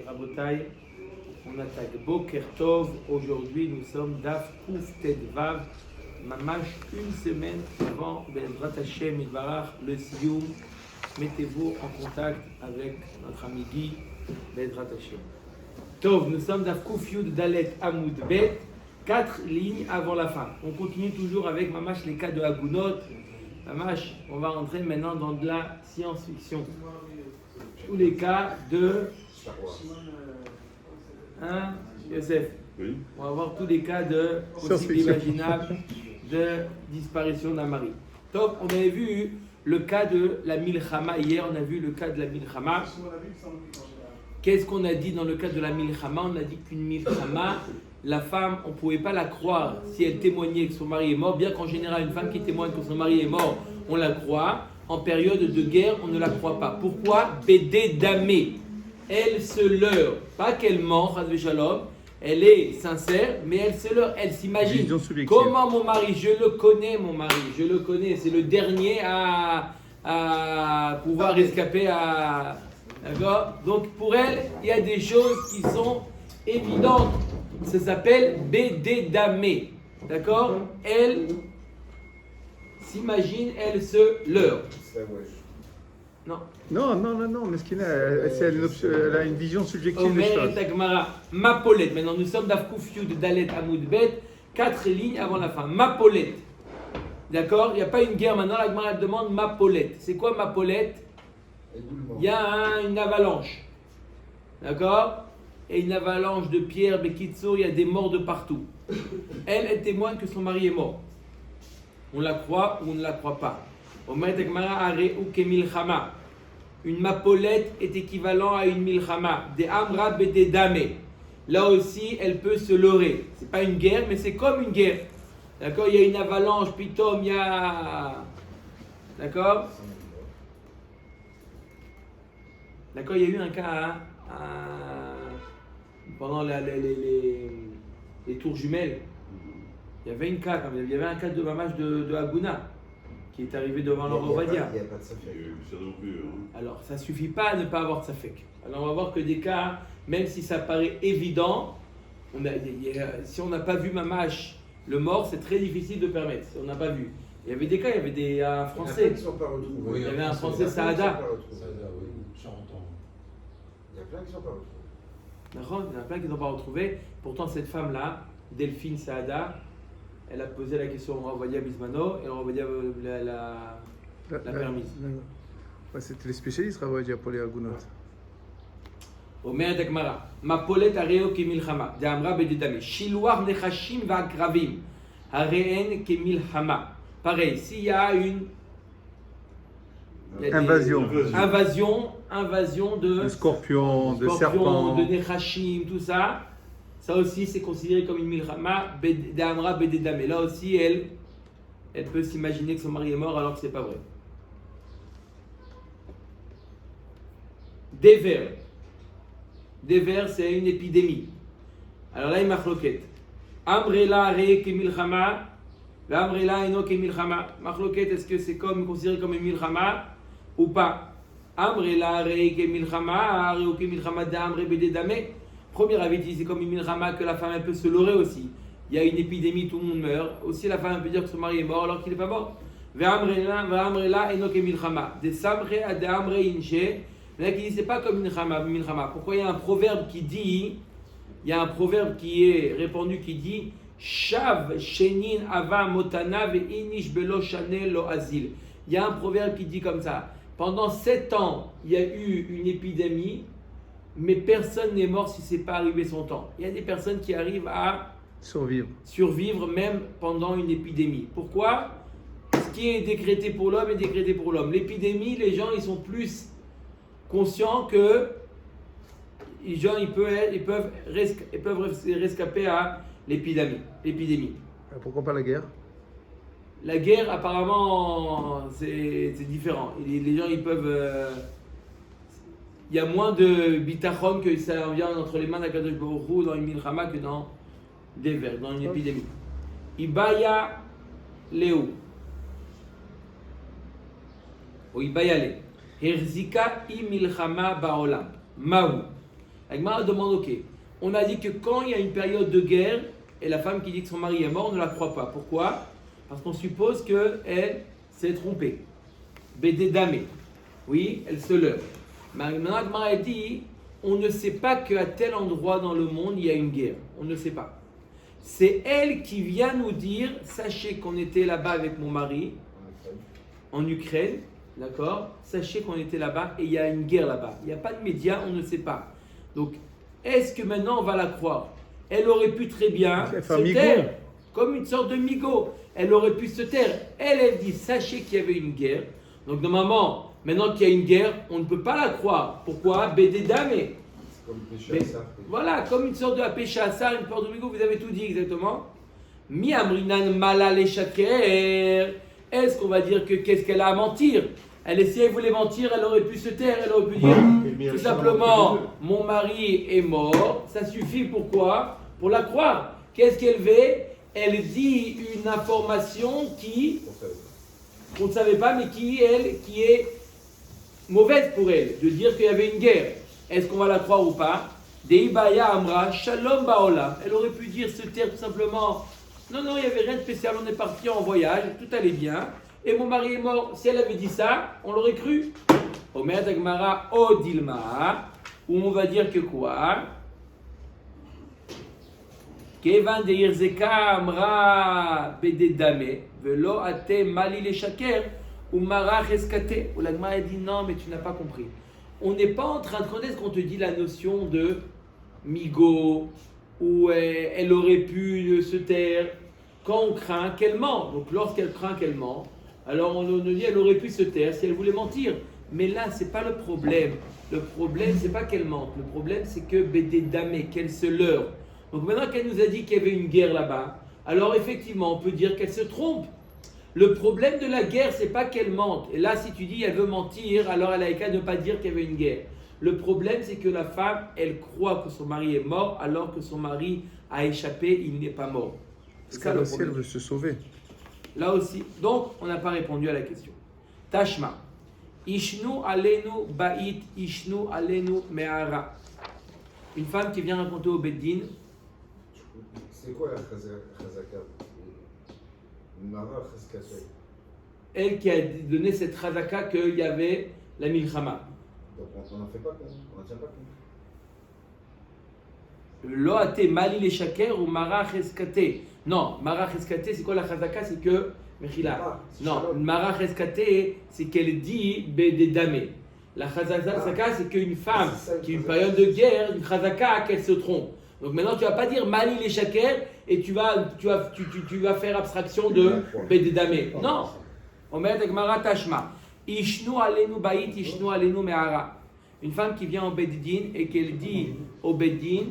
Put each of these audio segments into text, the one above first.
Rabotai, on attaque Boker Tov. Aujourd'hui, nous sommes Daf Kouf Ted Vav, Mamash, une semaine avant Be'ezrat Hashem Yitbarach, le Siyum. Mettez-vous en contact avec notre ami Guy, Be'ezrat Hashem. Tov, nous sommes Daf Kouf Yud Dalet Amoud Bet, 4 lignes avant la fin. On continue toujours avec Mamash les cas de Hagunot. Mamash, on va rentrer maintenant dans de la science-fiction. Tous les cas de Yosef. Oui. On va voir tous les cas de possibles imaginables de disparition d'un mari. Top, on avait vu le cas de la Milchama hier, on a vu le cas de la Milchama. Qu'est-ce qu'on a dit dans le cas de la Milchama? On a dit qu'une Milchama, la femme, on ne pouvait pas la croire si elle témoignait que son mari est mort, bien qu'en général, une femme qui témoigne que son mari est mort, on la croit. En période de guerre, on ne la croit pas. Pourquoi? Bédé damé. Elle se leurre. Pas qu'elle ment, Chazvé Shalom. Elle est sincère, mais elle se leurre. Elle s'imagine. Comment mon mari? Je le connais, mon mari. Je le connais. C'est le dernier à pouvoir escaper à... D'accord? Donc pour elle, il y a des choses qui sont évidentes. Ça s'appelle bédé damé. D'accord? Elle s'imagine, elle se leurre. Non. Non, mais ce qu'il a, elle a une vision subjective des choses. Mapolette. Maintenant, nous sommes d'Afkouf Yud Dalet Amoud Bet, 4 lignes avant la fin. Mapolette. D'accord? Il n'y a pas une guerre maintenant. La Gemara demande Mapolette. C'est quoi Mapolette? Il y a une avalanche. D'accord? Et une avalanche de pierres, Bekitso, il y a des morts de partout. Elle témoigne que son mari est mort. On la croit ou on ne la croit pas. Une mapolette est équivalent à une milchama. Des amra des damé. Là aussi, elle peut se leurrer. C'est pas une guerre, mais c'est comme une guerre. D'accord? Il y a une avalanche, pitom, il y a. D'accord? D'accord, il y a eu un cas pendant les tours jumelles. Il y avait un cas de mamage de Haguna qui est arrivé devant leur Ovadia. Il n'y a pas de safek. Alors, ça ne suffit pas à ne pas avoir de safek. Alors, on va voir que des cas, même si ça paraît évident, si on n'a pas vu mamash, le mort, c'est très difficile de permettre. Si on n'a pas vu. Il y avait des cas, il y avait des Français. Qui sont pas retrouvés. Il y avait un Français, Saada. Il y a plein qui ne sont pas retrouvés. D'accord, il y en a plein qui n'ont pas retrouvé. Pourtant, cette femme-là, Delphine Saada, elle a posé la question au Ravadia Bismano et on Ravadia la permise. Ouais, c'était les spécialistes Ravadia pour les Hagunot. Omer Dakmara, Mapolet Areo Kemilchama, D'Amra Bededame, Shiluar Nechashim Vakravim, Areen Kemilchama. Pareil, s'il y a une invasion de scorpions, de serpents, de Nechashim, tout ça. Ça aussi, c'est considéré comme une milchama d'Amra Bededame. Là aussi, elle peut s'imaginer que son mari est mort alors que c'est pas vrai. Des vers, c'est une épidémie. Alors là, il m'a floquette. Amrela re ke milchama, amrela eno ke milchama. Machloket, est-ce que c'est considéré comme une milchama ou pas? Amrela re ke milchama, re ke milchama d'Amre Bededame. Premier avis dit c'est comme une milchama que la femme elle peut se leurrer aussi. Il y a une épidémie, tout le monde meurt. Aussi la femme elle peut dire que son mari est mort alors qu'il n'est pas mort. Ve'amrela eno ke milchama. De samre à de amre inche. Là qui dit c'est pas comme une milchama. Pourquoi il y a un proverbe qui dit, il y a un proverbe qui est répandu qui dit Shav shenin ava motana ve'inish belo shanel lo azil. Il y a un proverbe qui dit comme ça. Pendant 7 ans, il y a eu une épidémie. Mais personne n'est mort si ce n'est pas arrivé son temps. Il y a des personnes qui arrivent à survivre même pendant une épidémie. Pourquoi? Ce qui est décrété pour l'homme est décrété pour l'homme. L'épidémie, les gens ils sont plus conscients que les gens ils peuvent rescaper à l'épidémie. Pourquoi pas la guerre? La guerre, apparemment, c'est différent. Les gens ils peuvent... Il y a moins de bitachon que ça vient entre les mains d'Akadosh Baruch Hu dans une milchama que dans des vers, dans une épidémie. Ibaya Léo. Ou Ibaya Le. Herzika i milchama baolam. Mahu. Agmara demande, ok, on a dit que quand il y a une période de guerre et la femme qui dit que son mari est mort, on ne la croit pas. Pourquoi? Parce qu'on suppose qu'elle s'est trompée. Bédé damé. Oui, elle se leurre. Maintenant, Agmara dit, on ne sait pas qu'à tel endroit dans le monde, il y a une guerre. On ne sait pas. C'est elle qui vient nous dire, sachez qu'on était là-bas avec mon mari, en Ukraine, d'accord? Sachez qu'on était là-bas et il y a une guerre là-bas. Il n'y a pas de médias, on ne sait pas. Donc, est-ce que maintenant on va la croire? Elle aurait pu très bien se taire, comme une sorte de migo. Elle aurait pu se taire. Elle dit, sachez qu'il y avait une guerre. Donc, normalement, maintenant qu'il y a une guerre, on ne peut pas la croire. Pourquoi? Bédé damé. Comme péché à ça. Voilà, comme une sorte de péché à ça, une porte de migo, vous avez tout dit exactement. Mi amrinan malal shaker. Est-ce qu'on va dire que qu'est-ce qu'elle a à mentir? Si elle voulait mentir, elle aurait pu se taire, elle aurait pu dire tout simplement mon mari est mort, ça suffit pourquoi? Pour la croire. Qu'est-ce qu'elle fait? Elle dit une information qu'on ne savait pas, mais qui est mauvaise pour elle, de dire qu'il y avait une guerre. Est-ce qu'on va la croire ou pas? Deibaya Amra, Shalom Baola. Elle aurait pu dire se taire tout simplement. Non, il n'y avait rien de spécial, on est parti en voyage, tout allait bien, et mon mari est mort. Si elle avait dit ça, on l'aurait cru. Omer Dagmara Odilma, où on va dire que quoi? Kevan de Yirzeka Amra Bededame, Velo Ate Mali le Shaker, ou Mara Reskate. Ou l'Agmara dit non, mais tu n'as pas compris. On n'est pas en train de connaître qu'on te dit la notion de migo, où elle aurait pu se taire quand on craint qu'elle ment. Donc lorsqu'elle craint qu'elle ment, alors on nous dit elle aurait pu se taire si elle voulait mentir. Mais là, c'est pas le problème. Le problème, c'est pas qu'elle mente. Le problème, c'est que Bédé Damé, qu'elle se leurre. Donc maintenant qu'elle nous a dit qu'il y avait une guerre là-bas, alors effectivement, on peut dire qu'elle se trompe. Le problème de la guerre, c'est pas qu'elle mente. Et là, si tu dis elle veut mentir, alors elle a qu'à ne pas dire qu'il y avait une guerre. Le problème, c'est que la femme, elle croit que son mari est mort, alors que son mari a échappé, il n'est pas mort. Parce qu'elle aussi, elle veut se sauver. Là aussi. Donc, on n'a pas répondu à la question. Tashma. Ishnu alenu ba'it, ishnu alenu me'ara. Une femme qui vient raconter au Beddin. C'est quoi la chazaka? Mara chazaka. Elle qui a donné cette chazaka qu'il y avait la milchama. Donc on n'en fait pas compte, on n'en tient pas compte. Loate mali les shaker ou mara cheskate. Non, mara cheskate, c'est quoi la chazaka? C'est que, Mechila. Non, mara cheskate, c'est qu'elle dit des damés. La chazaka, c'est qu'une femme qui a une période de guerre, une chazaka, qu'elle se trompe. Donc maintenant, tu ne vas pas dire mali les shaker et tu vas faire abstraction de bededamé. Non. On met avec mara tashma. Ishnu alenu bait, ishnu alenu me'ara. Une femme qui vient au Beddin et qu'elle dit au Beddin,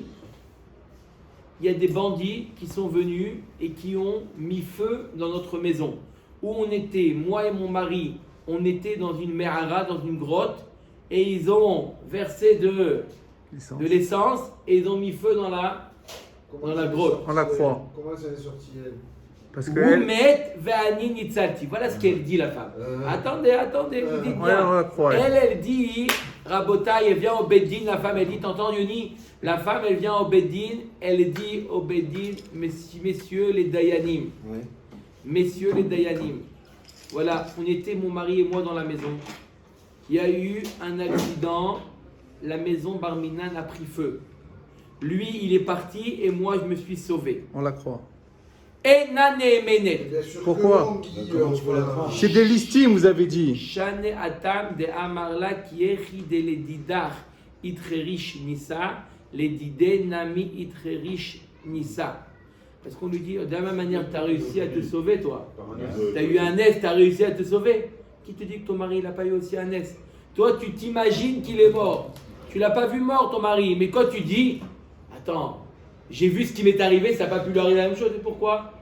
il y a des bandits qui sont venus et qui ont mis feu dans notre maison. Où on était, moi et mon mari, on était dans une me'ara, dans une grotte, et ils ont versé de l'essence et ils ont mis feu dans la grotte. On la croit. Comment ça est sorti elle? Parce que elle... Voilà ce qu'elle dit, la femme. Attendez, vous dites bien. On la croit. Elle dit, Rabotaï, elle vient au Beddin, la femme, elle dit, t'entends Yoni? La femme, elle vient au Beddin, elle dit au Beddin, messieurs les Dayanim. Oui. Messieurs les Dayanim. Voilà, on était, mon mari et moi, dans la maison. Il y a eu un accident, la maison Barminan a pris feu. Lui, il est parti et moi, je me suis sauvé. On la croit. Pourquoi? C'est des listings, vous avez dit. Shane atam de amarla kiechi de ledidach itrerish nisa, ledide nami itrerish nisa. Parce qu'on lui dit, de la même manière, tu as réussi à te sauver, toi. Tu as eu un S, tu as réussi à te sauver. Qui te dit que ton mari n'a pas eu aussi un S? Toi, tu t'imagines qu'il est mort. Tu l'as pas vu mort, ton mari. Mais quand tu dis, attends, j'ai vu ce qui m'est arrivé, ça n'a pas pu lui arriver la même chose. Et pourquoi?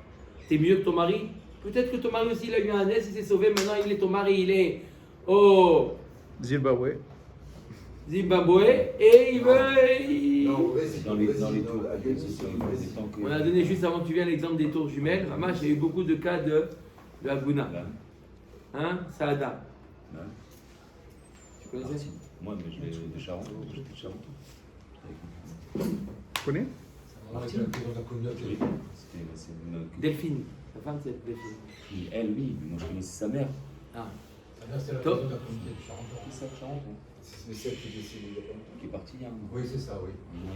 T'es mieux que ton mari? Peut-être que ton mari aussi, il a eu un S, il s'est sauvé. Maintenant, il est ton mari, il est au Zimbabwe. Et il veut... Non, vas-y. On a donné juste avant que tu viennes l'exemple des tours jumelles. Maman, j'ai eu beaucoup de cas de Aguna. Hein? Saada. Tu connaissais? Moi, mais je l'ai de Charenton. J'étais de Charenton. connais? On a été dans la communauté. Delphine. La femme, c'est Delphine. Elle, oui, mais moi je connaissais sa mère. Ah. Ça vient, c'est la Top. maison de la communauté de Charenton. Qui ça, Charenton? C'est celle qui est décédée il y a pas longtemps. Qui est partie hier. Oui, c'est ça, oui.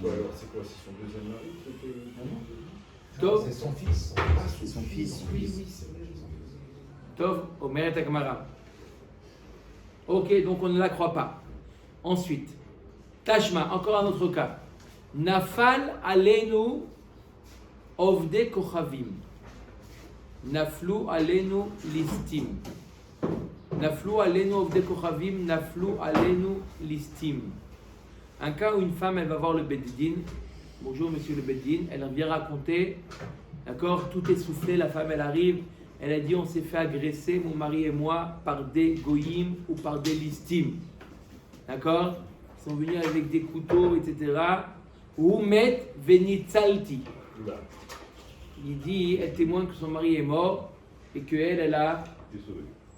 Ouais, alors c'est quoi? C'est son deuxième mari? Top. C'est son fils. C'est son fils. Oui, oui, c'est vrai, j'ai son fils. Tov, Omeret Agmara. Ok, donc on ne la croit pas. Ensuite, Tashma, encore un autre cas. Nafal alenu ovde kochavim. Naflu alenu listim. Naflu alenu ovde kochavim. Naflu alenu listim. Un cas où une femme, elle va voir le Beddin. Bonjour monsieur le Beddin. Elle vient raconter, d'accord, tout essoufflé, la femme, elle arrive. Elle a dit, on s'est fait agresser, mon mari et moi, par des goyim ou par des listim. D'accord? Ils sont venus avec des couteaux, etc. Ou met venitzalti. Il dit, elle témoigne que son mari est mort et qu'elle, elle a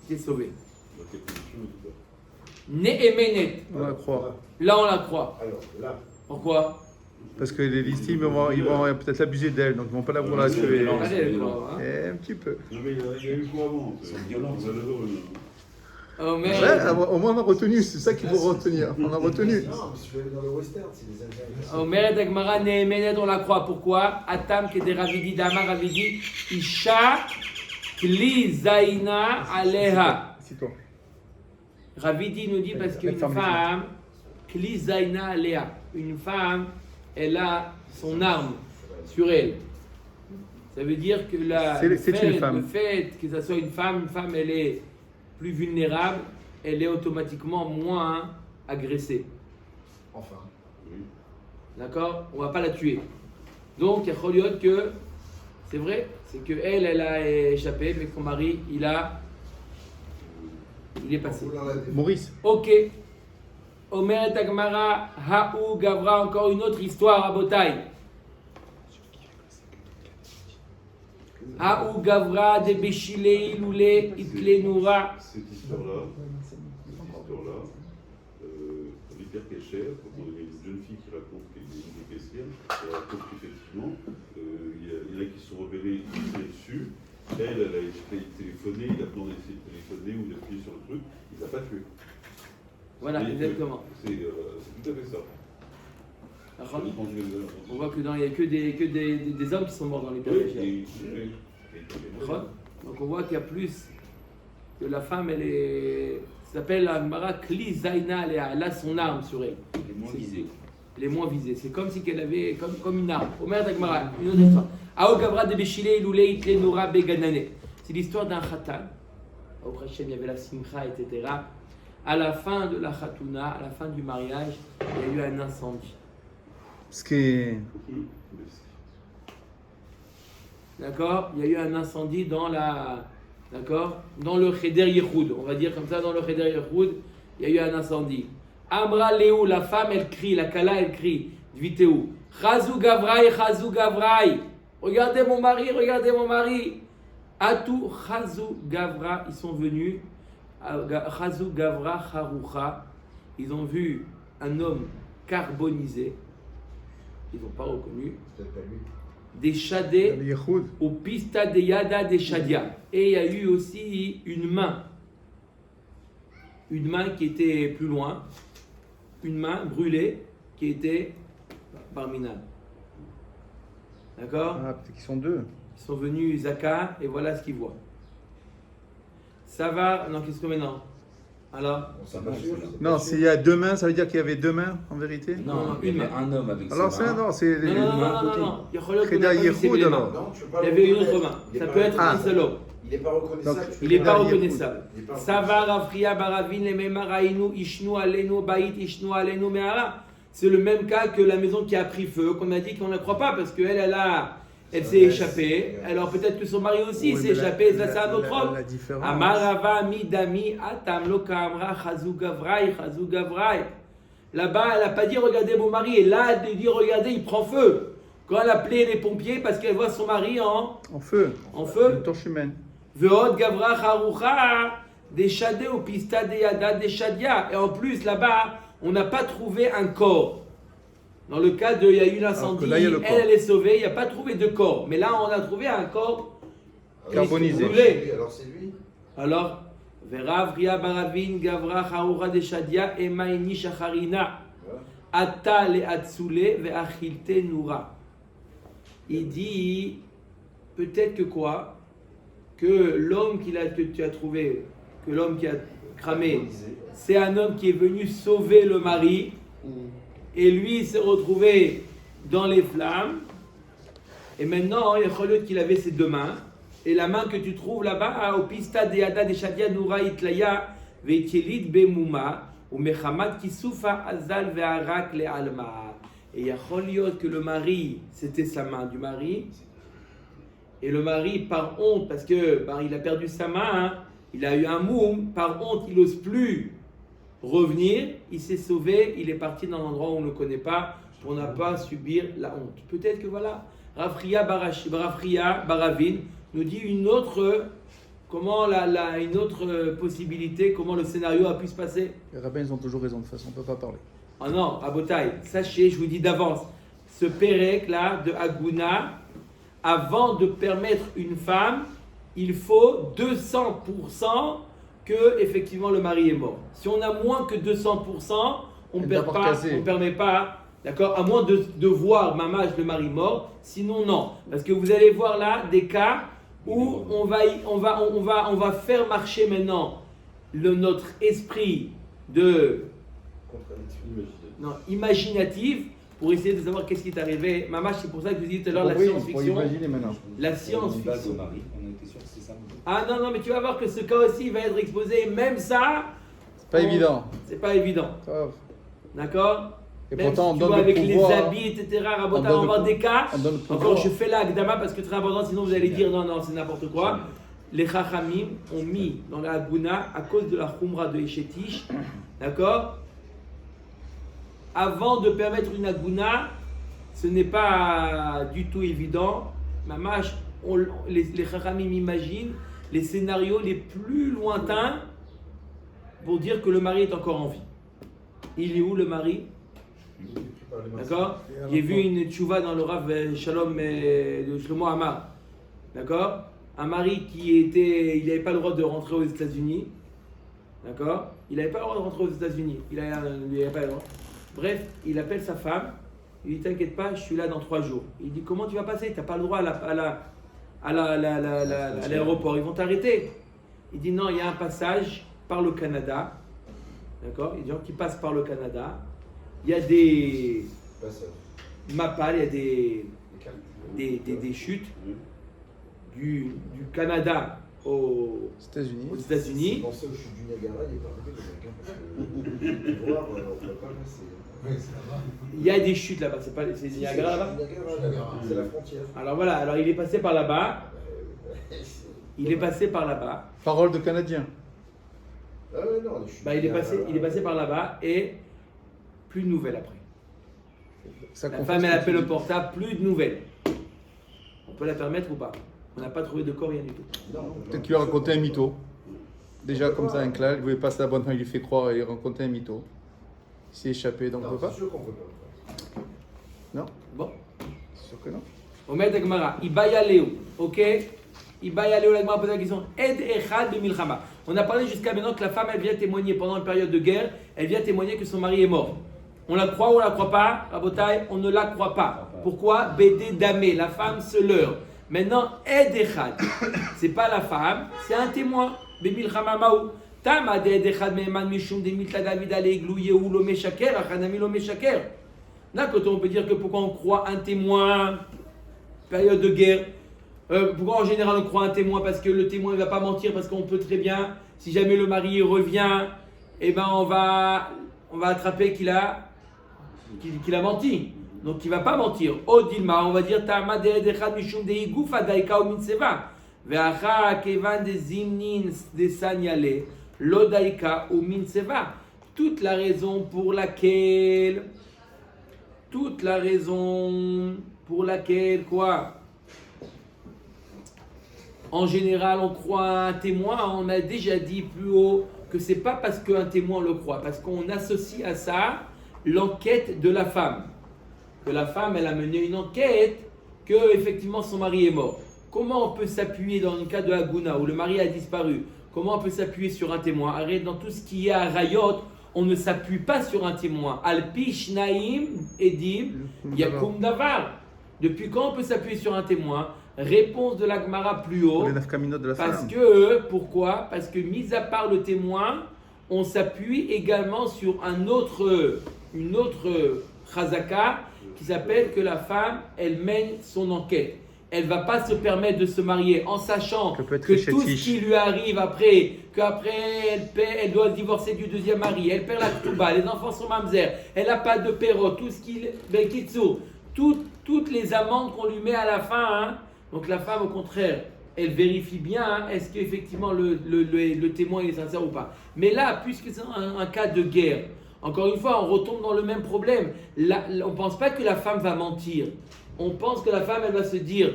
été sauvée. Ne'emenet. On la croit. Là, on la croit. Alors, là, Pourquoi? Parce que les listim, ils vont peut-être abuser d'elle, donc ils vont pas la vouloir la c'est tuer. violent. Allez, elle croit, hein. Un petit peu. Non mais il y a eu quoi avant? C'est violent. Omer, Ouais, au moins on a retenu, c'est ça qu'il faut retenir. On a retenu. non, je suis allé dans le western, c'est des Indiens. Omer Dagmara Ne'emenet, on la croit. Pourquoi? Atam kede Ravidi, Damar Ravidi, Isha Kli Zaina Aleha. C'est toi. Ravidi nous dit parce qu'une femme, Kli Zaina Aleha, une femme, elle a son arme sur elle. Ça veut dire que C'est une femme. le fait que ça soit une femme, elle est plus vulnérable, elle est automatiquement moins agressée. Enfin. D'accord? On ne va pas la tuer. Donc, il y a Choliot que, c'est vrai, c'est qu'elle, elle a échappé, mais que son mari, il est passé. Maurice. Ok. Omer et Agmara, Haou Gavra, encore une autre histoire à Botaï. Haou Gavra de Beshile Iloule Itle Noura. Cette histoire-là, l'hyper cachère, quand on a une jeune fille qui raconte qu'elle est une caissière, elle raconte qu'effectivement, il y en a qui se sont rebellés, qui étaient dessus. Elle a essayé de téléphoner, il a demandé d'essayer de téléphoner ou d'appuyer sur le truc, il ne l'a pas tué. Voilà, Et exactement. C'est tout à fait ça. On voit que il n'y a que des hommes qui sont morts dans les périgères. Donc on voit qu'il y a plus que la femme, elle est. Ça s'appelle la Mara Kli Zaina, elle a son arme sur elle. Elle est moins visée. Elle est moins visée. C'est comme si qu'elle avait comme une arme. Omer Dagmara, une autre histoire. Ao Gavra de Beshile Iloule Itle Noura Beganane. C'est l'histoire d'un khatan. Au Hachem, il y avait la simcha, etc. À la fin de la khatouna, à la fin du mariage, il y a eu un incendie. Ce qui est. D'accord? Il y a eu un incendie dans le Cheder Yehoud. On va dire comme ça, dans le Cheder Yehoud, il y a eu un incendie. Amra Léou, la femme, elle crie, la Kala, elle crie. Dvitéou. Chazou Gavraï, Chazou Gavraï. Regardez mon mari, regardez mon mari. Atou Chazou Gavra, ils sont venus. Chazou Gavra Charoucha. Ils ont vu un homme carbonisé. Ils n'ont pas reconnu. Peut-être pas lui. Des chadés Le Yehoud. au pista de yada des shadia. Et il y a eu aussi une main qui était plus loin, une main brûlée qui était Barminan. D'accord? Ah, peut-être qu'ils sont deux. Ils sont venus Zaka et voilà ce qu'ils voient. Ça va? Non, qu'est-ce que maintenant? Alors? On s'en pas sûr. Non, s'il y a deux mains, ça veut dire qu'il y avait deux mains en vérité? Non, il y avait un homme avec Alors, ses c'est mains. non, c'est. Non. Il y a Cholot qu'on a Cheder pas vu ses Yehoud, éléments. alors. Non, tu peux pas Il y le avait une reconnaître. autre main. Il est Ça pas peut être reconnaissable. un seul homme. Il n'est pas reconnaissable. Donc, Il n'est pas Cheder Yehoud. reconnaissable. Il est pas Ça va, Rafria, Baravin, les Memaraïnou, Ishnu, Alenu, Baït, Ishnu, Alenu, Mehara. C'est le même cas que la maison qui a pris feu, qu'on a dit qu'on ne la croit pas, parce qu'elle, elle s'est échappée. Alors peut-être que son mari aussi Oui, s'est mais échappé, ça c'est un autre homme. La différence. Amarava, Midami, Atam, Lokamra, Chazou Gavraï, Chazou Gavraï. Là-bas, elle n'a pas dit regardez mon mari, et là, elle dit regardez, il prend feu. Quand elle a appelé les pompiers parce qu'elle voit son mari en feu. feu. Une torche humaine. Veod Gavra Haroucha, des chadés au pista des yada, des shadia. Et en plus, là-bas, on n'a pas trouvé un corps. Dans le cas de, il y a eu Alors l'incendie, que là, il y a le corps. elle est sauvée, il n'y a pas trouvé de corps. Mais là, on a trouvé un corps Carbonisé. brûlé. Alors c'est lui. Alors, Veravria Baravin Gavra Haoura de Shadia Emaini Shacharina Ata le Atsule Veachilte Noura. Il dit peut-être que quoi? Que l'homme que tu as trouvé, que l'homme qui a cramé, c'est un homme qui est venu sauver le mari et lui s'est retrouvé dans les flammes. Et maintenant, il y a qu'il avait ses deux mains. Et la main que tu trouves là-bas, au pista de Yada de Shadia Noura Itlaya, Veitielit Bemuma, ou Mechamat Kisoufa Azal Ve'arak Le Alma. Et il y a que le mari, c'était sa main du mari. Et le mari, par honte, parce que il a perdu sa main, il a eu un moum, par honte, il n'ose plus revenir. Il s'est sauvé, il est parti dans un endroit où on ne le connaît pas, pour ne pas subir la honte. Peut-être que voilà, Rafria Baravin nous dit une autre, une autre possibilité, comment le scénario a pu se passer. Les rabbins, ils ont toujours raison de toute façon, on ne peut pas parler. Ah non, Abotai, sachez, je vous dis d'avance, ce Pérec là de Aguna, avant de permettre une femme, il faut 200% que effectivement le mari est mort. Si on a moins que 200%, on ne permet pas, d'accord, à moins de voir mamage le mari mort, sinon non. Parce que vous allez voir là des cas où on va faire marcher maintenant notre esprit de imaginatif pour essayer de savoir qu'est-ce qui est arrivé. Mamage, c'est pour ça que je vous dis tout à l'heure la science-fiction. La science-fiction. On était sûr que c'est ça. Ah non, mais tu vas voir que ce cas aussi va être exposé. Même ça, C'est pas évident. C'est pas évident. Grave. D'accord? Et même pourtant, si on tu donne vois, le avec pouvoir. les habits, etc. Rabotin, on va voir des cas. Encore, je fais là Agdama parce que très important, sinon vous allez dire non, c'est n'importe quoi. Les Chachamim ont mis dans la Aguna, à cause de la Khumra de Eshetish, d'accord? Avant de permettre une Aguna, ce n'est pas du tout évident. Mamash, les Chachamim imaginent les scénarios les plus lointains pour dire que le mari est encore en vie. Il est où le mari? D'accord? J'ai vu une tchouva dans le Rav Shalom de Shlomo Amar. D'accord? Un mari il n'avait pas le droit de rentrer aux États-Unis. D'accord? Il n'avait pas le droit de rentrer aux États-Unis. Il n'avait pas le droit. Bref, il appelle sa femme. Il dit t'inquiète pas, je suis là dans 3 jours. Il dit comment tu vas passer? Tu n'as pas le droit à l'aéroport. Ils vont t'arrêter. Il dit non, il y a un passage par le Canada. D'accord? Il y a des gens qui passent par le Canada. Il y a des mappales, il y a des chutes du Canada aux États-Unis. Je pensais aux chutes du Niagara, il est pas arrivé le mec, parce que voir, on ne peut pas passer. Il y a des chutes là-bas, c'est Niagara là-bas? C'est la frontière. Alors voilà, alors il est passé par là-bas. Il est passé par là-bas. Parole de Canadien. Ah ouais, non, il est passé par là-bas et plus de nouvelles après. La femme elle appelle le portable, plus de nouvelles. On peut la permettre ou pas? On n'a pas trouvé de corps, rien du tout. Peut-être qu'il lui a raconté un mytho. Déjà comme ça, un clal, il voulait passer la bonne fin, il lui fait croire et il racontait un mytho. Il s'est échappé, donc on ne peut pas. C'est sûr qu'on peut pas. Non? Bon. C'est sûr que non. Omer Dagmara, Ibayaleu, ok? Ibayaleu, la Gemara pose la question. Ed Echad de Milchama. On a parlé jusqu'à maintenant que la femme, elle vient témoigner pendant une période de guerre, elle vient témoigner que son mari est mort. On la croit ou on la croit pas? Rabotai, on ne la croit pas. Pourquoi? Bédé Damé, la femme se leurre. Maintenant, Ed Echad, c'est pas la femme, c'est un témoin. Bemilchama Maou. Tama de Ed Echad Meman Mishum de Mitla David Aleglou Yehu lo Meshaker, Achanami lo Meshaker. D'un côté, on peut dire que pourquoi on croit un témoin, période de guerre. Pourquoi en général on croit un témoin? Parce que le témoin ne va pas mentir, parce qu'on peut très bien, si jamais le mari revient, eh ben on va attraper qu'il a menti. Donc il ne va pas mentir. Odilma, on va dire Ta'ama de'edechad mishum de'igufa daika ou minseva. Ve'acha kevan de zimnin de sanyale, lo daika ou minseva. Toute la raison pour laquelle, quoi? En général, on croit à un témoin, on a déjà dit plus haut que c'est pas parce qu'un témoin le croit, parce qu'on associe à ça l'enquête de la femme. que la femme, elle a mené une enquête, que effectivement son mari est mort. Comment on peut s'appuyer dans le cas de Haguna, où le mari a disparu? Comment on peut s'appuyer sur un témoin? Arrête, dans tout ce qui est à Rayot, on ne s'appuie pas sur un témoin. Al-Pi Shnaim Edim Yakum Davar. Depuis quand on peut s'appuyer sur un témoin? Réponse de la Gemara plus haut. Les nafkaminotes de la Parce femme. que, pourquoi? Parce que, mis à part le témoin, on s'appuie également sur une autre chazaka qui s'appelle que la femme, elle mène son enquête. Elle ne va pas se permettre de se marier en sachant que tout ce qui lui arrive après, qu'après elle doit divorcer du deuxième mari, elle perd la ktouba, les enfants sont mamzer, elle n'a pas de péro, tout ce qui... Ben, kitsour, toutes les amendes qu'on lui met à la fin, hein. Donc la femme au contraire, elle vérifie bien, hein, est-ce qu'effectivement le témoin est sincère ou pas. Mais là, puisque c'est un cas de guerre, encore une fois, on retombe dans le même problème. Là, on ne pense pas que la femme va mentir. On pense que la femme, elle va se dire,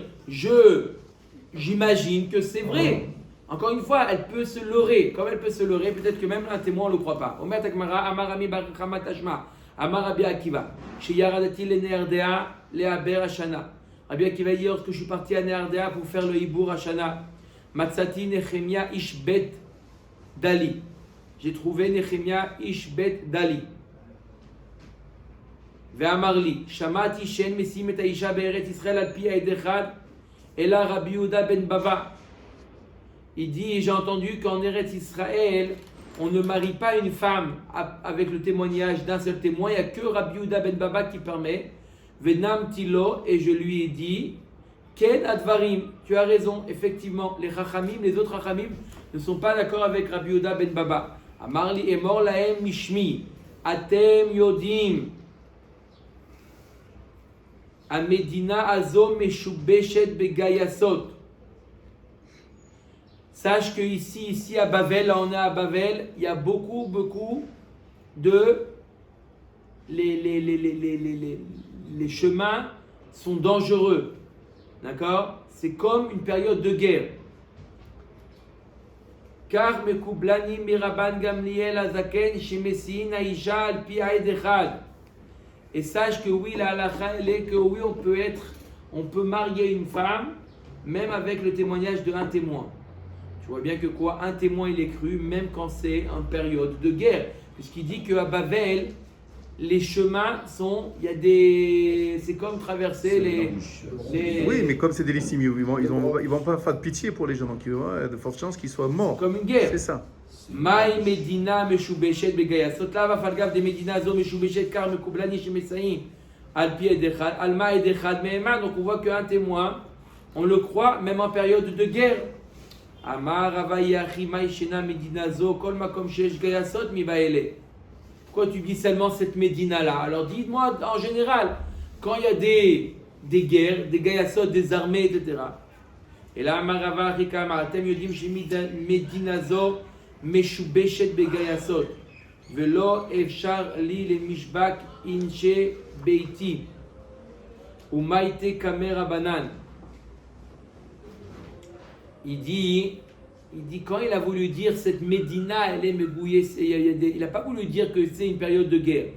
j'imagine que c'est vrai. Encore une fois, elle peut se leurrer. Comme elle peut se leurrer, peut-être que même un témoin ne le croit pas. Omer Takmara, Amarami Barikhamat Ashma, Amarabi Akiva, Sheyaradati le Neardea, Leaber Ashana. Rabbi Akiva dit, lorsque je suis parti à Neardea pour faire le Hibour Ashana, Matsati Nechemia Ishbet Dali. J'ai trouvé Nechemia Ishbet Dali. Ve'amarli, Shamati Shen Mesim et Aisha Be'eret Israël al pi Aed Echad, Ela Rabbi Yehuda ben Bava. Il dit, j'ai entendu qu'en Eretz Israël, on ne marie pas une femme avec le témoignage d'un seul témoin. Il n'y a que Rabbi Yehuda ben Baba qui permet. Venam Tilo, et je lui ai dit, Ken Advarim, tu as raison, effectivement, les Chachamim, les autres Chachamim ne sont pas d'accord avec Rabbi Yehuda ben Baba. Amarli est mort lahem mishmi, atem yodim. Amedina azo meshubeshet begayasot. Sache que ici à Bavel, là on est à Bavel, il y a beaucoup de les chemins sont dangereux. D'accord? C'est comme une période de guerre. Car mekublani miraban gamliel azaken shemesin aisha al pi aed echad. Et sache que oui, la halakha, elle est que oui, on peut marier une femme, même avec le témoignage d'un témoin. Tu vois bien que quoi, un témoin il est cru, même quand c'est en période de guerre. Puisqu'il dit qu'à Bavel, les chemins sont, c'est comme traverser les... Oui, mais comme c'est des listimiers, ils vont pas faire de pitié pour les gens, donc il y a de fortes chances qu'ils soient morts. Comme une guerre. C'est ça. Maï Medina Meshubeshet Begayasot Lava Falgav de Medina Zo Meshubeshet Kar Mekublani Shemesaïm Al Pi Edechad Alma Edechad Meheman. Donc on voit qu'un témoin, on le croit même en période de guerre. Amar Avayi Achimai Shena Medina Zo Kol Makom Shesh Gayasot Mibaele. Pourquoi tu dis seulement cette Médina là? Alors dis-moi en général, quand il y a des guerres, des Gayasot, des armées, etc. Et là Amar Avayi Kamaratem Yodim Medina Zo Meshubeshet begayasot, velo efshar li le mishbak inche beiti, umaite kamera banan. Il dit quand il a voulu dire cette Médina, elle est megouillée, il n'a pas voulu dire que c'est une période de guerre.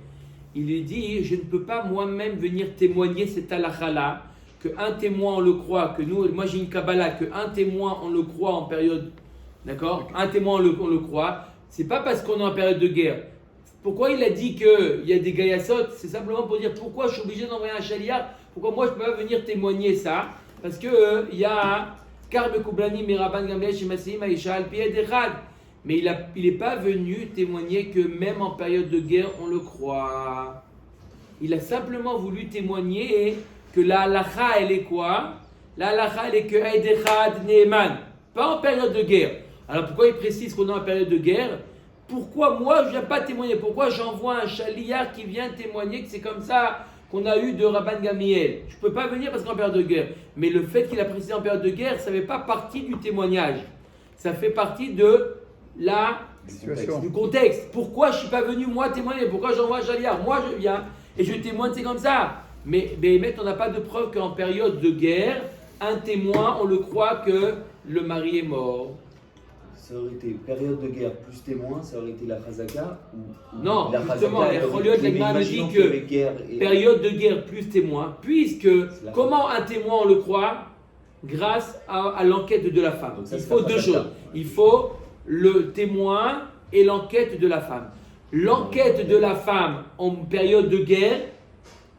Il lui dit, je ne peux pas moi-même venir témoigner cette halakha-là, qu'un témoin on le croit, moi j'ai une Kabbalah, qu'un témoin on le croit en période. D'accord? Un témoin, on le croit. C'est pas parce qu'on est en période de guerre. Pourquoi il a dit qu'il y a des Gayasot? C'est simplement pour dire pourquoi je suis obligé d'envoyer un chaliar. Pourquoi moi je ne peux pas venir témoigner ça? Parce que il y a Karbe Kublani Miraban Gamliel Shemasim Aisha Al Pi Edechad. Mais il n'est pas venu témoigner que même en période de guerre, on le croit. Il a simplement voulu témoigner que la halakha, elle est quoi? La halakha, elle est que Edechad Neeman. Pas en période de guerre. Alors pourquoi il précise qu'on est en période de guerre? Pourquoi moi je ne viens pas témoigner? Pourquoi j'envoie un chaliar qui vient témoigner que c'est comme ça qu'on a eu de Rabban Gamliel? Je ne peux pas venir parce qu'on est en période de guerre. Mais le fait qu'il a précisé en période de guerre, ça ne fait pas partie du témoignage. Ça fait partie de du contexte. Pourquoi je ne suis pas venu moi témoigner? Pourquoi j'envoie un chaliar? Moi je viens et je témoigne, c'est comme ça. Mais on n'a pas de preuve qu'en période de guerre, un témoin, on le croit que le mari est mort. Ça aurait été période de guerre plus témoin, ça aurait été la Chazaka ou Non, la justement, Chazaka, les aurait Choliot, été- la mais Gemara nous imaginons dit qu'il y que avait guerre et- période de guerre plus témoin, puisque la- comment un témoin on le croit? Grâce à l'enquête de la femme. Donc ça, Il c'est faut la deux Chazaka. choses. Il faut le témoin et l'enquête de la femme. L'enquête de la femme en période de guerre,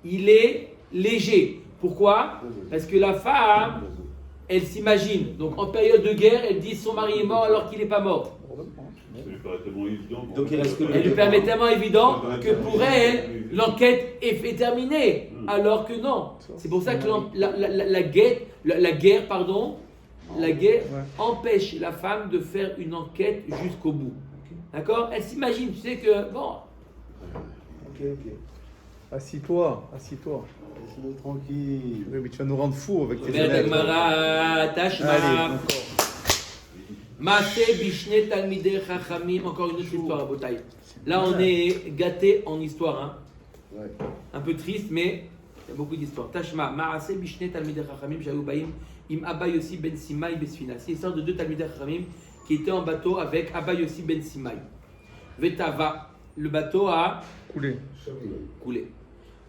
il est léger. Pourquoi? Parce que la femme, elle s'imagine. Donc en période de guerre, elle dit son mari est mort alors qu'il n'est pas mort. Ça lui paraît tellement évident. Donc, il reste que le- Elle lui permet tellement évident que pour elle, l'enquête est terminée. Alors que non. C'est pour ça que la guerre empêche la femme de faire une enquête jusqu'au bout. D'accord? Elle s'imagine, tu sais que, bon, Ok, ok. Assis-toi. Laisse-le tranquille. Oui, mais tu vas nous rendre fous avec tes Omer élèves. Gemara, Tashma, Allez, encore. Maaseh Bishne Talmidei Chachamim, encore une autre histoire à Botaï. Là, on est gâté en histoire, hein. Ouais. Un peu triste, mais il y a beaucoup d'histoires. Tashma, Maaseh Bishne Talmidei Chachamim, Shayu Baim, Im Abba Yossi ben Simai Besfina. C'est l'histoire de deux Talmidei Chachamim qui étaient en bateau avec Abba Yossi ben Simai. Vetava, le bateau a Coulé. coulé.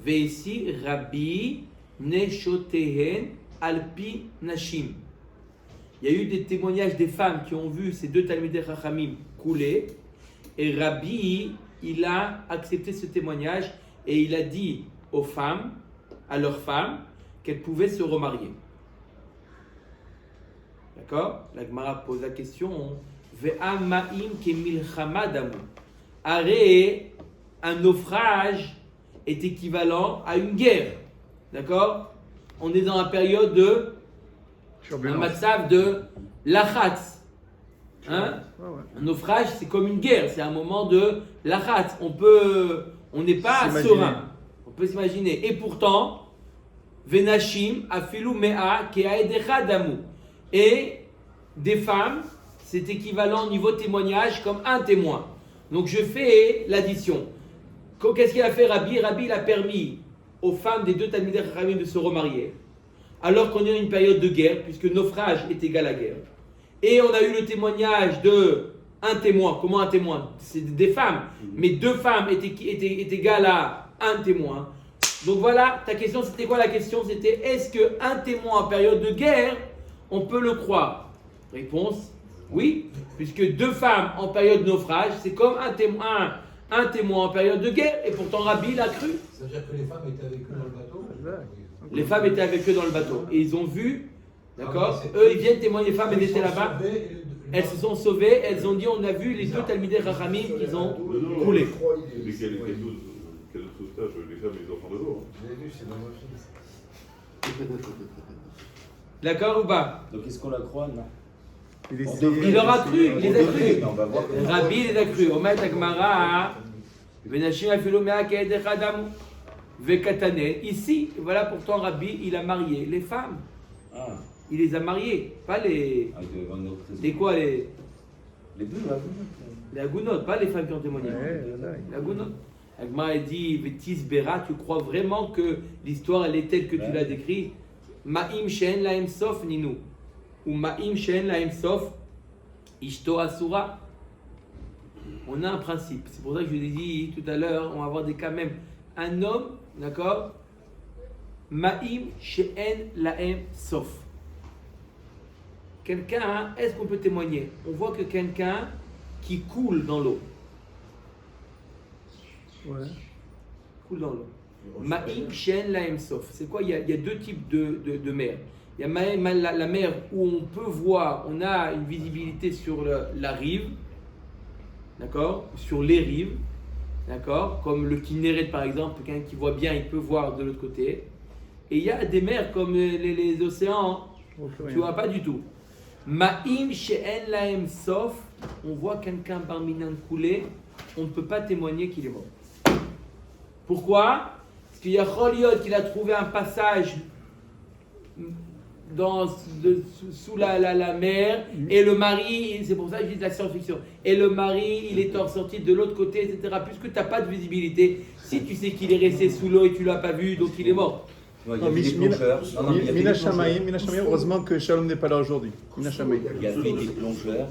Veisi Rabbi Neshotehen Alpi Nashim. Il y a eu des témoignages des femmes qui ont vu ces deux Talmidei Chachamim couler. Et Rabbi, il a accepté ce témoignage et il a dit aux femmes, à leurs femmes, qu'elles pouvaient se remarier. D'accord? La Gemara pose la question. Ve'amaim kemilchama damu. Aré, un naufrage est équivalent à une guerre. D'accord? On est dans la période de un Turbulence. matzav de lachatz. Hein? Ouais, ouais. Un naufrage, c'est comme une guerre, c'est un moment de lachatz. On n'est pas S'imaginer. serein. On peut s'imaginer. Et pourtant, venashim afilu mea keaedecha damu. Et des femmes, c'est équivalent au niveau témoignage comme un témoin. Donc je fais l'addition. Qu'est-ce qu'il a fait Rabbi? Rabbi, il a permis aux femmes des deux Talmidei Chachamim de se remarier, alors qu'on est dans une période de guerre, puisque naufrage est égal à guerre. Et on a eu le témoignage de un témoin. Comment un témoin? C'est des femmes. Mais deux femmes est égal à un témoin. Donc voilà, ta question, c'était quoi la question? C'était est-ce qu'un témoin en période de guerre, on peut le croire? Réponse, oui. Puisque deux femmes en période de naufrage, c'est comme un témoin en période de guerre. Et pourtant Rabbi l'a cru. Ça veut dire que les femmes étaient avec eux dans le bateau? Les femmes étaient avec eux dans le bateau. Et ils ont vu, d'accord? Ah, mais c'est- Eux, ils viennent témoigner, les femmes, elles Ils étaient sont là-bas. sauvés et Elles se sont sauvées, elles ont dit on a vu les deux Talmidei Chachamim qu'ils ont coulé. Mais quel autre sauvetage? Les femmes et les enfants d'abord. Je l'ai vu, c'est dans mon film. D'accord ou pas? Donc est-ce qu'on la croit? Non. Il On est- devrait- Il leur a cru, il les a cru. Mais on va voir. Rabbi les a cru. Omet Agmara, Venashim Afilomea Keedecha Damu, Vekatane. Ici, voilà pourtant Rabbi, il a marié les femmes. Ah, Il les a mariées, pas les. il doit y avoir une autre raison. Les quoi, les deux, là. Agounot, pas les femmes qui ont témoigné. Ouais, voilà. Les Agounot. Agmara dit Vetis Bera, tu crois vraiment que l'histoire elle est telle que tu Ouais. l'as décrite? Ma'im Shen Laem Sof Ninu. Ou Ma'im Shen Laem Sof Ishto Asura. On a un principe. C'est pour ça que je vous ai dit tout à l'heure, on va avoir des cas même. Un homme, d'accord? Ma'im Shen Laem Sof. Quelqu'un, hein, est-ce qu'on peut témoigner? On voit que quelqu'un qui coule dans l'eau. Ouais. Coule dans l'eau. Ma'im Shen Laem Sof. C'est quoi? Il y a deux types de mer. Il y a la mer où on peut voir, on a une visibilité sur la rive, d'accord? Sur les rives, d'accord? Comme le Kinneret par exemple, quelqu'un qui voit bien, il peut voir de l'autre côté. Et il y a des mers comme les océans, tu vois pas du tout. Ma'im She'en Laem Sof, on voit quelqu'un parmi nous couler, on ne peut pas témoigner qu'il est mort. Pourquoi? Parce qu'il y a Choliot qu'il a trouvé un passage sous la mer, et le mari, c'est pour ça que je dis de la science-fiction, et le mari, il est ressorti de l'autre côté, etc. Puisque tu n'as pas de visibilité, si tu sais qu'il est resté sous l'eau et tu ne l'as pas vu, donc il est mort. Non, il y avait des plongeurs. Non, non, mais il y avait Mina des plongeurs. Shamaïm, heureusement que Shalom n'est pas là aujourd'hui. Mina Shamaïm. Il y avait des plongeurs.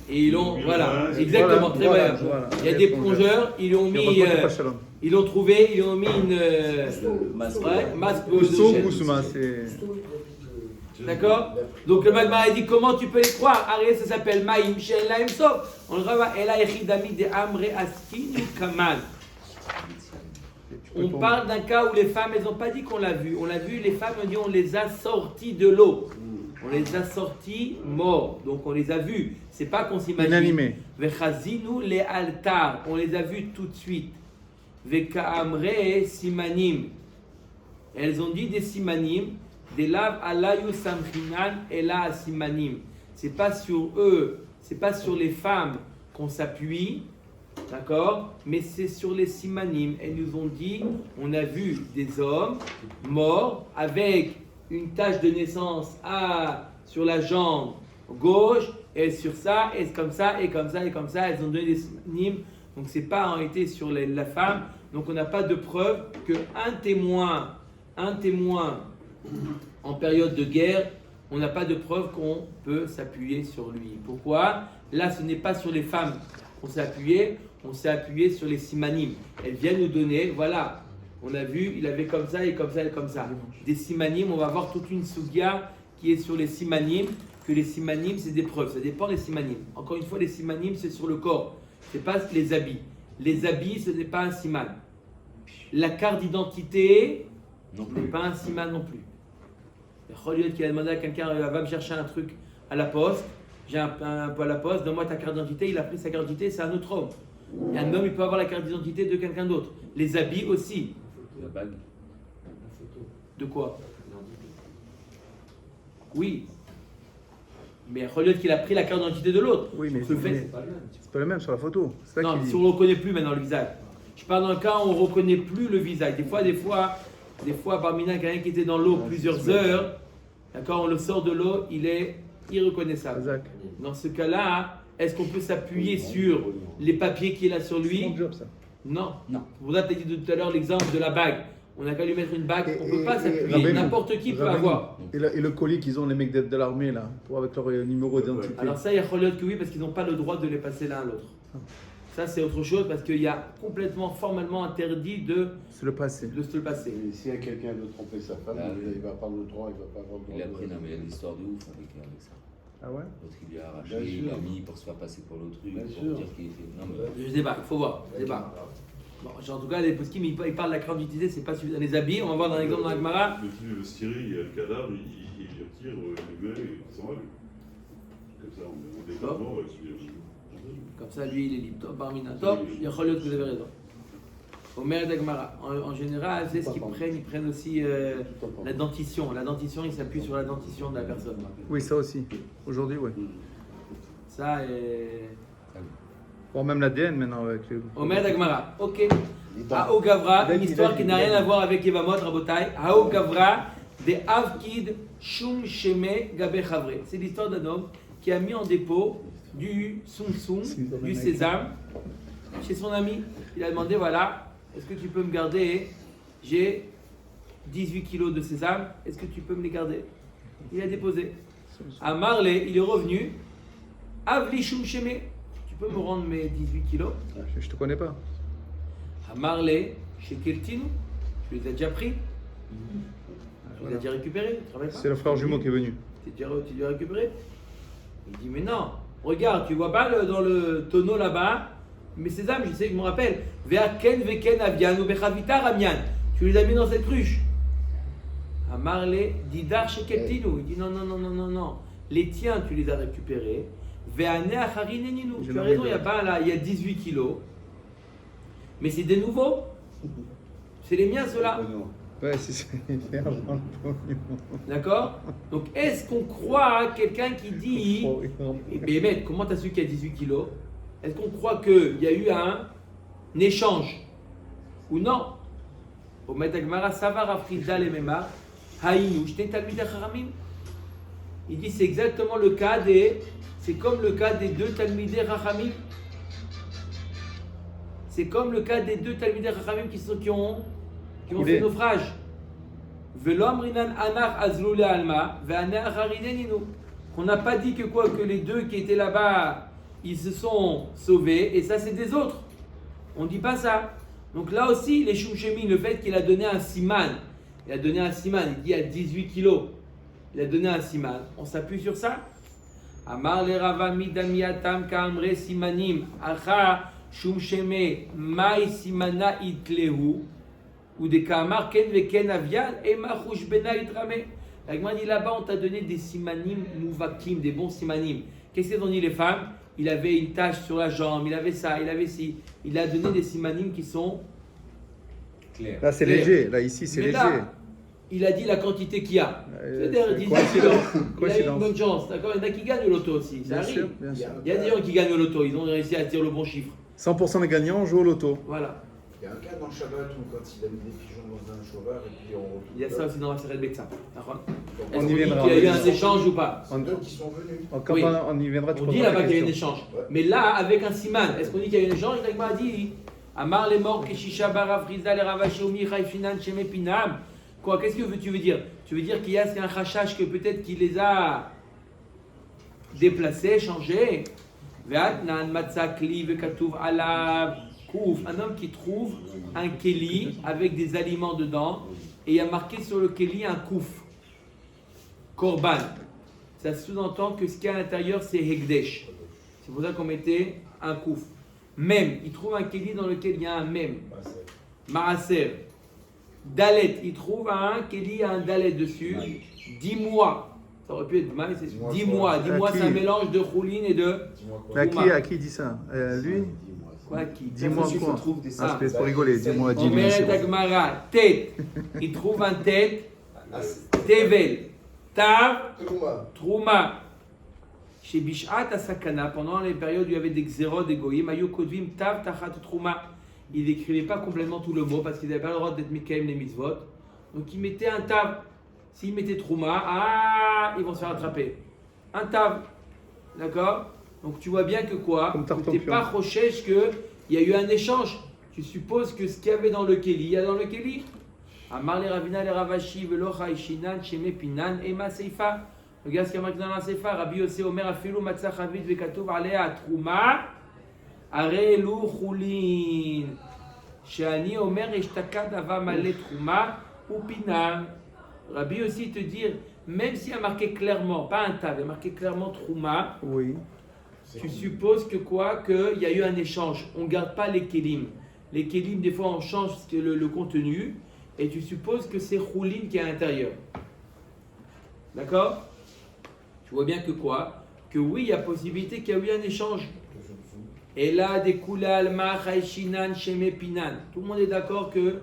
Et ils l'ont, voilà, exactement, très bien. Il y a des plongeurs, ils l'ont mis, ils l'ont trouvé, ils ont mis une Masque. masque Ousso de ou Souma, c'est. D'accord. Donc le Magma a dit comment tu peux les croire. Arrête, ça s'appelle Maïm Shen Laim Sof. On le revoit. Elle a Echidami de Amre Askin Kaman. On parle d'un cas où les femmes, elles n'ont pas dit qu'on l'a vu. On l'a vu, les femmes ont dit on les a sorties de l'eau. On les a sortis morts. Donc on les a vus. C'est pas qu'on s'imagine. Inanimés. Vechazinu les altars. On les a vus tout de suite. Vekaamre simanim. Elles ont dit des simanim. Des laves alayu samchinan et la simanim. C'est pas sur eux, c'est pas sur les femmes qu'on s'appuie, d'accord? Mais c'est sur les simanim. Elles nous ont dit, on a vu des hommes morts avec une tache de naissance sur la jambe gauche et sur ça et comme ça et comme ça et comme ça. Elles ont donné des simanim. Donc c'est pas en réalité sur la femme. Donc on n'a pas de preuve que un témoin en période de guerre, on n'a pas de preuve qu'on peut s'appuyer sur lui. Pourquoi? Là, ce n'est pas sur les femmes qu'on s'est appuyé, on s'est appuyé sur les simanim. Elles viennent nous donner, voilà, on a vu, il avait comme ça et comme ça et comme ça. Des simanim, on va voir toute une sugia qui est sur les simanim, que les simanim, c'est des preuves, ça dépend des simanim. Encore une fois, les simanim, c'est sur le corps, c'est pas les habits. Les habits, ce n'est pas un siman. La carte d'identité, Non n'est plus. pas un siman non plus. Kholiot qui a demandé à quelqu'un, va me chercher un truc à la poste, j'ai un peu à la poste, donne-moi ta carte d'identité, il a pris sa carte d'identité, c'est un autre homme. Et un homme, il peut avoir la carte d'identité de quelqu'un d'autre. Les habits aussi. La bague. De quoi? Oui. Mais Kholiot qu'il a pris la carte d'identité de l'autre. Oui, mais Ce fait- c'est pas le même sur la photo. C'est ça Non, qu'il si dit. on ne reconnaît plus maintenant le visage. Je parle d'un cas où on ne reconnaît plus le visage. Des fois, Barmina, quelqu'un qui était dans l'eau plusieurs heures, d'accord, on le sort de l'eau, il est irreconnaissable. Zach. Dans ce cas-là, est-ce qu'on peut s'appuyer sur les papiers qu'il a sur C'est lui? mon job, ça. Non. Non. Vous avez dit tout à l'heure l'exemple de la bague. On n'a qu'à lui mettre une bague, on ne peut pas s'appuyer. Rabbeinu, N'importe qui peut Rabbeinu. avoir. Et le collier qu'ils ont, les mecs de l'armée, là, avec leur numéro d'identité. Alors ça, il y a Kholiot que oui, parce qu'ils n'ont pas le droit de les passer l'un à l'autre. Ça, c'est autre chose, parce qu'il y a complètement, formellement interdit de C'est le passé. se le passer. Et s'il y a quelqu'un veut tromper sa femme, Ah oui. il va pas le droit, il va pas avoir le droit. Il a pris, non, mais il y a une histoire de ouf avec ça. Ah ouais? L'autre, il lui a arraché, Bien il sûr. l'a mis pour se faire passer pour l'autre, Bien pour sûr. dire qu'il était. Non, mais. Je sais pas, il faut voir. Je sais pas. Bon, en tout cas, les poskim, ils parlent de la carte d'identité, c'est pas suffisant. Les habits, on va voir dans l'exemple dans la Gemara. Le type veut se tirer, il y a le cadavre, il retire les mains et il s'en va. Lui. Comme ça, on déclare mort et puis. Comme ça, lui, il est libre. Top, Barmina, top. Il y a Kholiot que vous avez raison. Omer d'Agmara. En général, c'est ce qu'ils prennent. Ils prennent aussi la dentition. La dentition, ils s'appuient sur la dentition de la personne. Oui, ça aussi. Aujourd'hui, ouais. Ça, et... Bon, même l'ADN maintenant avec les. Omer d'Agmara. Ok. Les dents. Ao Gavra, Il a une dit, histoire il a qui dit, n'a il a rien dit. à voir avec Evamot, Rabotai. Ao Gavra, de Avkid Shum Sheme Gabe Chavre. C'est l'histoire d'un homme qui a mis en dépôt du soum du sésame, chez son ami. Il a demandé, voilà, est-ce que tu peux me garder? J'ai 18 kilos de sésame, est-ce que tu peux me les garder? Il a déposé. À Marley, il est revenu. Avli Shum Sheme. Tu peux me rendre mes 18 kilos? Je te connais pas. À Marley, chez Keltino, tu les as déjà pris, tu les as déjà récupérés, tu travailles pas. C'est le frère jumeau qui est venu. Tu as déjà récupéré. Il dit, mais non, regarde, tu vois pas dans le tonneau là-bas, mes sésames, je sais, je me rappelle, Ve'aken veken avian ou bechavita ramian, tu les as mis dans cette cruche. À Marley, Didar chez Keltino, il dit, non, non, non, non, non, non, les tiens, tu les as récupérés. Ve'ane achari neninu, tu as raison, il y a pas là, il y a 18 kilos. Mais c'est des nouveaux. C'est les miens, ceux-là. Ouais, c'est argent. D'accord? Donc, est-ce qu'on croit à quelqu'un qui dit. Mais mec, comment tu as su qu'il y a 18 kilos? Est-ce qu'on croit qu'il y a eu un échange? Ou non? Au Metagmara, Savar Afrida Lemema, Haïnou, J'étais Talmid Haramim. Il dit c'est exactement le cas des. C'est comme le cas des deux Talmidei Rachamim. C'est comme le cas des deux Talmidei Rachamim qui ont fait naufrage. On n'a pas dit que quoi, que les deux qui étaient là-bas, ils se sont sauvés, et ça c'est des autres. On ne dit pas ça. Donc là aussi, les Shumshemi, le fait qu'il a donné un siman, il dit à 18 kilos, il a donné un siman, on s'appuie sur ça. Amar le Rava midamiatam ka'amre simanim, acha Shumsheme mai simana itlehu, ou des ka'amar ken veken avian, et machush bena itrame. La Gemara dit là-bas, on t'a donné des simanim mouvakim, des bons simanim. Qu'est-ce qu'ont dit les femmes? Il avait une tache sur la jambe, il avait ça, il avait ci. Il a donné des simanim qui sont Clair. Là, c'est clair. léger. Là, ici, c'est Mais léger. là, il a dit la quantité qu'il y a. C'est-à-dire, c'est 18 coïncidence. kilos. Il a eu une Coïncidence. bonne chance. D'accord? Il y en a qui gagnent au loto aussi. Ça Bien arrive. sûr, bien sûr. Il y a des gens qui gagnent au loto. Ils ont réussi à dire le bon chiffre. 100% des gagnants jouent au loto. Voilà. Il y a un cas dans le Shabbat où quand il a mis des pigeons dans un chauvard et puis on retrouve. Il y a ça aussi dans la série de Betsa. D'accord? On Est-ce y qu'on dit viendra. qu'il y a eu un échange ou pas? C'est deux qui sont venus. Quand Oui. on y viendra, tu On poseras dit la là-bas qu'il y a eu un question. échange. Ouais. Mais là, avec un siman, est-ce qu'on dit qu'il y a eu un échange? Il m'a dit Amar les morts, Keshisha, Bara, Friza, les Ravashi, Omi, Chaifinan, Sheme, Pinam. Quoi? Qu'est-ce que tu veux dire? Tu veux dire qu'il y a un rachach que peut-être qu'il les a déplacés, changés. Ve'atnan, Matzakli, Vekatouv, Alav, Kouf. Un homme qui trouve un keli avec des aliments dedans et il y a marqué sur le keli un kouf. Korban. Ça sous-entend que ce qu'il y a à l'intérieur, c'est Hekdesh. C'est pour ça qu'on mettait un kouf. Même, il trouve un keli dans lequel il y a un même. Maaser. Dalet, il trouve un keli, un dalet dessus. 10 mois. Ça aurait pu être mal, c'est 10 mois. 10 mois, c'est un mélange de choulin et de. Dis-moi Mais quoi. à qui dit ça Lui Quoi qui? Dis-moi Ensuite, quoi on trouve des Ah, sacs. c'est pour rigoler. Dis-moi, dis-lui. Omeret Agmara, tête. Il trouve un tête. Tevel. Tav. Trouma. Chez Bishat Asakana, pendant les périodes où il y avait des xéros, des goyim, Ayo Kodvim, Tav, Tachat, Trouma. Il n'écrivait pas complètement tout le mot parce qu'il n'avait pas le droit d'être Mikaim les mitzvot. Donc il mettait un Tav. S'il mettait Trouma, ils vont se faire attraper. Un Tav. D'accord? Donc tu vois bien que quoi? Comme Tu Tartampion. n'es pas rochesh qu'il y a eu un échange. Tu supposes que ce qu'il y avait dans le Keli, il y a dans le Keli. Amar le Ravina le Ravashi, Velocha Ishinan, Sheme Pinan, Ema Seifa. Regarde ce qu'il y a marqué dans la Seifa. Rabbi Yossi Omer Afilu Matzah Chavid Vekatov Alea Trouma. Arelu Chulin. Sheani Omer Eshtakad Ava Male Trouma ou Pinan. Rabbi aussi te dire, même s'il y a marqué clairement, pas un tav, il y a marqué clairement Trouma. Oui. Tu supposes que quoi? Qu'il y a eu un échange. On ne garde pas les kélim. Les kélim, des fois, on change le contenu. Et tu supposes que c'est choulin qui est à l'intérieur. D'accord? Tu vois bien que quoi? Que oui, il y a possibilité qu'il y a eu un échange. Et là, des koulal, machaïchinan, sheme pinan. Tout le monde est d'accord que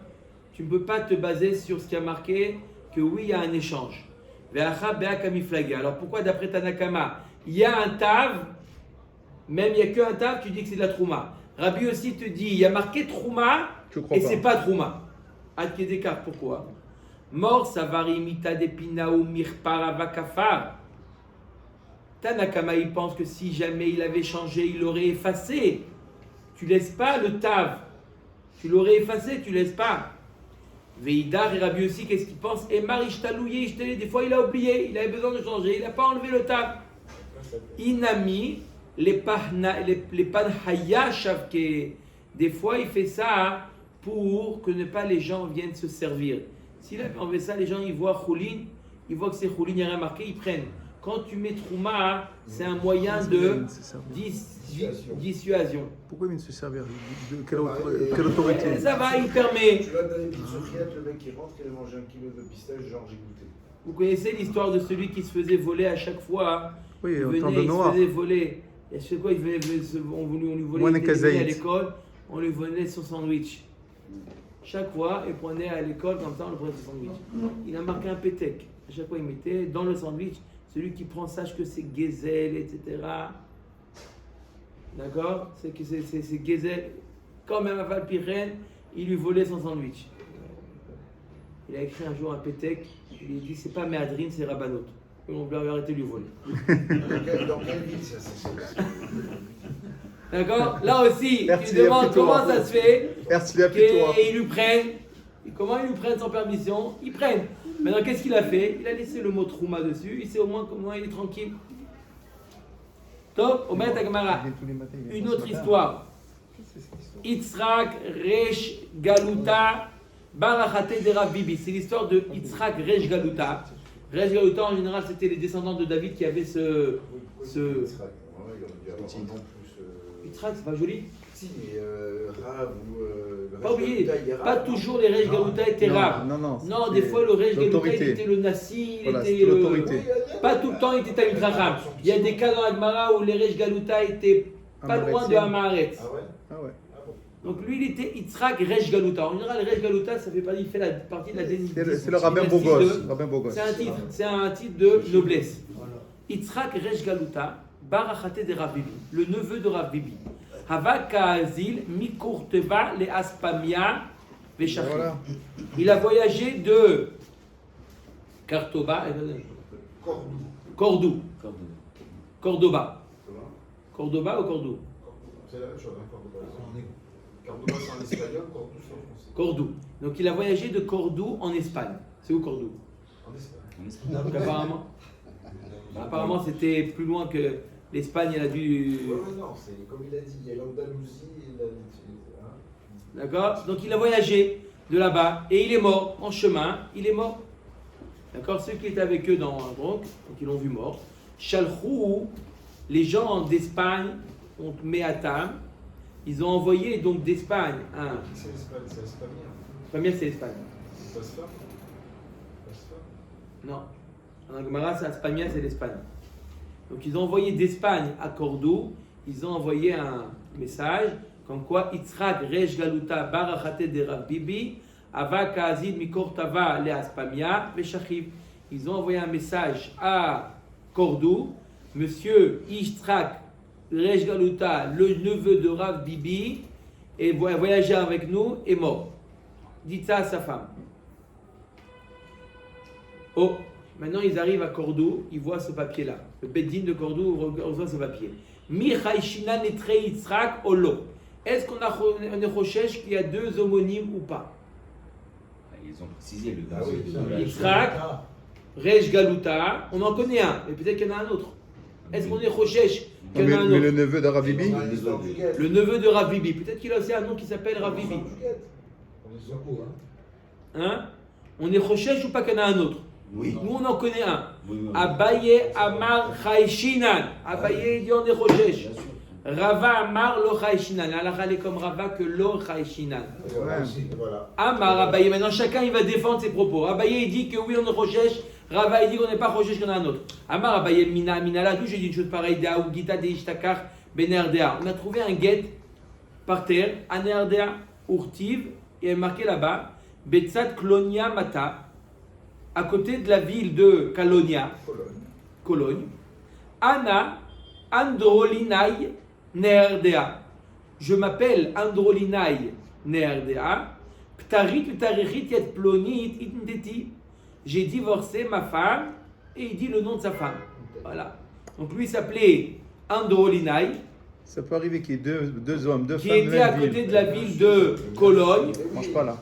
tu ne peux pas te baser sur ce qui a marqué que oui, il y a un échange. Ve'acha be'aka miflaga. Alors pourquoi, d'après Tanakama, il y a un tav? Même il n'y a qu'un tav, tu dis que c'est de la trouma. Rabbi aussi te dit, il y a marqué trouma Je crois et pas. c'est pas trouma. Adke d'écart, pourquoi? Mort savari mita depina ou mirpara vakafar. Tanakama, il pense que si jamais il avait changé, il l'aurait effacé. Tu laisses pas le tav. Tu l'aurais effacé, tu laisses pas. Veidar et Rabbi aussi, qu'est-ce qu'il pense? Et Marishtalouye, des fois il a oublié, il avait besoin de changer, il n'a pas enlevé le tav. Inami. Les panhaya shavke, des fois il fait ça pour que ne pas les gens viennent se servir. S'il avait enlevé ça, les gens ils voient choulin, ils voient que c'est choulin, il n'y a rien marqué, ils prennent. Quand tu mets trouma, c'est un moyen de dissuasion. Pourquoi il vient de se servir de quelle autorité? Ça va, il permet. Tu vas dans les pizzerias, le mec qui rentre, il a mangé 1 kilo de pistache, genre j'ai goûté. Vous connaissez l'histoire de celui qui se faisait voler à chaque fois. Oui, Il au venait, temps de il se Noir. faisait voler. Et à chaque fois, on lui volait, Moine il était venu à Kazaït. l'école, on lui volait son sandwich. Chaque fois, il prenait à l'école, comme ça, on lui prenait son sandwich. Il a marqué un pétec. À chaque fois, il mettait dans le sandwich, celui qui prend, sache que c'est Gezel, etc. D'accord? C'est que c'est Gezel. Quand même, à Valpirène, il lui volait son sandwich. Il a écrit un jour un pétec, il lui a dit, c'est pas Méadrine, c'est Rabanot. Et on lui a arrêté de lui voler. Dans quelle ville ça c'est ça? D'accord? Là aussi, Merci, tu te demandes appuie-toi. comment ça se fait Merci, appuie-toi. qu'ils lui prennent. Et comment ils lui prennent sans permission? Ils prennent. Maintenant, qu'est-ce qu'il a fait? Il a laissé le mot Trouma dessus, il sait au moins comment il est tranquille. Top, Omer Tagmara. Une autre histoire. Yitzhak Resh Galuta Barachate de Rav Bibi. C'est l'histoire de Yitzhak Resh Galuta. Resh Galuta, en général, c'était les descendants de David qui avaient ce... Yitzhak, c'est pas joli? Si, mais Rav ou. Pas oublier, pas toujours les Resh Galuta étaient Rav. Non, des fois le Resh Galuta il était le Nassi, il était l'autorité. Pas tout le temps il était Talmid Chacham. Il y a des cas dans la Gemara où les Resh Galuta étaient pas loin de Hamaretz. Ah ouais? Ah ouais. Donc lui il était Yitzhak Resh Galuta. En général, Resh Galuta ça fait pas, il fait la partie de la dénigration. C'est le rabbin Bogos. C'est un titre de noblesse. Yitzhak Resh Galuta, Barachate de Rav Bibi, le neveu de Rav Bibi. Hava Ka'azil, Mikurteva, le Aspamia, Veshachim. Voilà. Il a voyagé de Cordoba, Cordoue. Cordoba. Cordoba ou Cordoue? C'est la même chose, hein, Cordoba. Cordoba c'est en espagnol, Cordoue c'est en français. Cordoue. Donc il a voyagé de Cordoue en Espagne. C'est où Cordoue? En Espagne. Donc apparemment c'était plus loin que l'Espagne, elle a dû... Ouais, non, c'est comme il a dit, il y a l'Andalousie et la... Hein. D'accord? Donc il a voyagé de là-bas et il est mort en chemin, il est mort. D'accord? Ceux qui étaient avec eux donc ils l'ont vu mort. Shalchou, les gens d'Espagne ont Meatam, ils ont envoyé donc d'Espagne un... C'est l'Espagne, c'est l'espagnol. Première c'est l'Espagne. C'est pas ça? Non. En Gemara, c'est Aspamia, c'est l'Espagne. Donc ils ont envoyé d'Espagne à Cordoue, ils ont envoyé un message comme quoi Yitzhak Resh Galuta Barachate de Rav Bibi Ava Kazid Mikortava le Aspamia Veshachiv. Ils ont envoyé un message à Cordoue, monsieur Yitzhak Resh Galuta, le neveu de Rav Bibi, et voyager avec nous est mort. Dites ça à sa femme. Oh, maintenant ils arrivent à Cordoue, ils voient ce papier-là. Le Beddin de Cordoue reçoit ce papier. Michaïshina netre Yitzhak olo. Est-ce qu'on est recherche qu'il y a deux homonymes ou pas? Ils ont précisé le Ah oui, Yitzhak, Resh Galuta, on en connaît un, mais peut-être qu'il y en a un autre. Est-ce qu'on est recherche qu'il y en a un Mais le autre? neveu d'Arav Bibi? Le neveu de Rav Bibi, peut-être qu'il a aussi un nom qui s'appelle Rav Bibi. On est sur coup, hein. Hein? On est recherche ou pas qu'il y en a un autre? Oui. Nous on en connaît un. Oui. Abaye Amar Chaïchinan. Abaye dit on est recherche. Bien sûr. Rava Amar lo Chaïchinan. Allah est comme Rava que lo Chaïchinan. Voilà. Amar Abaye. Maintenant chacun il va défendre ses propos. Abaye il dit que oui on est recherche. Rava il dit qu'on n'est pas recherche qu'il y en a un autre. Amar Abaye Minala. D'où j'ai dit une chose pareille. Daou Gita de Ishtakar Benerdea. On a trouvé un guet par terre. Anerdea Urtiv. Et il est marqué là-bas. Betsat Klonia Mata. À côté de la ville de Calonia, Cologne, Anna Androlinai Neerdea. Je m'appelle Androlinai Neerdea. Ptarit Ptarichit Yet Plonit Itndeti. J'ai divorcé ma femme et il dit le nom de sa femme. Voilà. Donc lui s'appelait Androlinai, Ça peut arriver qu'il y ait deux hommes, deux qui femmes. était à côté de la ville de Cologne. On mange pas là.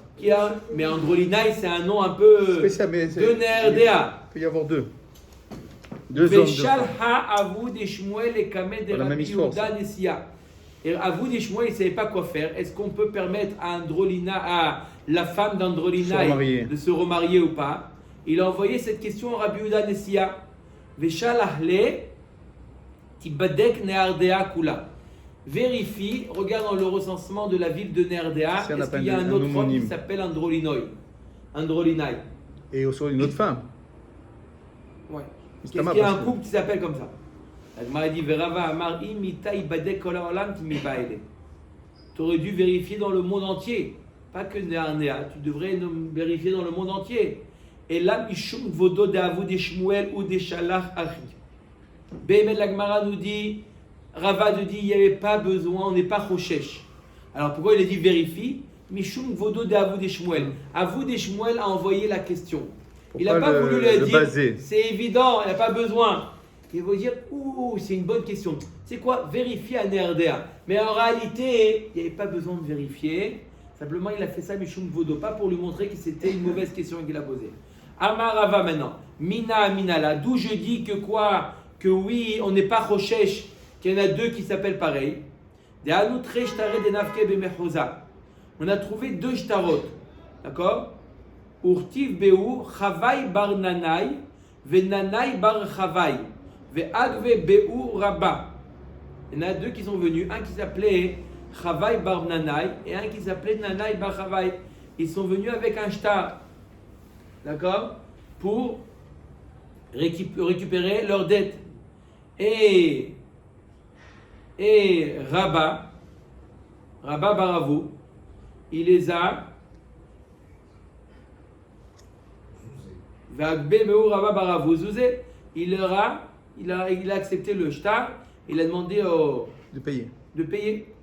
Mais Androlinai, c'est un nom un peu Spécial, mais de Neerdea. Il peut y avoir deux. Deux hommes. Deux femmes. Veshalha Avoud et Shmuel et Kamed et La même Rabbi histoire, Yehuda Nessia. Et Avoud et Shmuel, ils ne savaient pas quoi faire. Est-ce qu'on peut permettre à la femme d'Androlinai de se remarier ou pas? Il a envoyé cette question à Rabbi Yehuda Nessia. Veshalhle Tibadek Neardea Kula. Vérifie, regarde dans le recensement de la ville de Neardea, est-ce qu'il y a un autre homme qui s'appelle Androlinai? Et aussi une autre femme. Ouais. Est-ce qu'il y a un couple qui s'appelle comme ça? La Gemara dit Verava Amar imita ibadek kol haolam timibaele. Tu aurais dû vérifier dans le monde entier, pas que Neardea, tu devrais vérifier dans le monde entier. Et là, Mishum vodo de Avoud et Shmuel ou de Shalach Achi. Behemet la Gemara nous dit, Rava nous dit, il n'y avait pas besoin, on n'est pas Choshesh. Alors pourquoi il a dit vérifie? Mishum vodo de Avoud et Shmuel. Avoud et Shmuel a envoyé la question. Il n'a pas voulu le dire, c'est évident, il n'a pas besoin. Il va dire, ouh, c'est une bonne question. C'est quoi? Vérifier à Neardea. Mais en réalité, il n'y avait pas besoin de vérifier. Simplement, il a fait ça, Mishum Vodo, pas pour lui montrer que c'était une mauvaise question qu'il a posée. Amarava maintenant. Mina Minala. D'où je dis que quoi? Que oui, on n'est pas Rochesh, qu'il y en a deux qui s'appellent pareil. On a trouvé deux shtarot. D'accord? Urtiv Beur, Chavai bar Nanai, Ve Nanai bar Chavai, Ve Agve Beur Rabba. Il y en a deux qui sont venus, un qui s'appelait Chavai bar Nanai et un qui s'appelait Nanai bar Chavai. Ils sont venus avec un shtar. D'accord? Pour récupérer leurs dettes. Et Rabba Baravou, il les a. Rabba Baravou Zouzé, il a accepté le shtar, il a demandé De payer. de payer.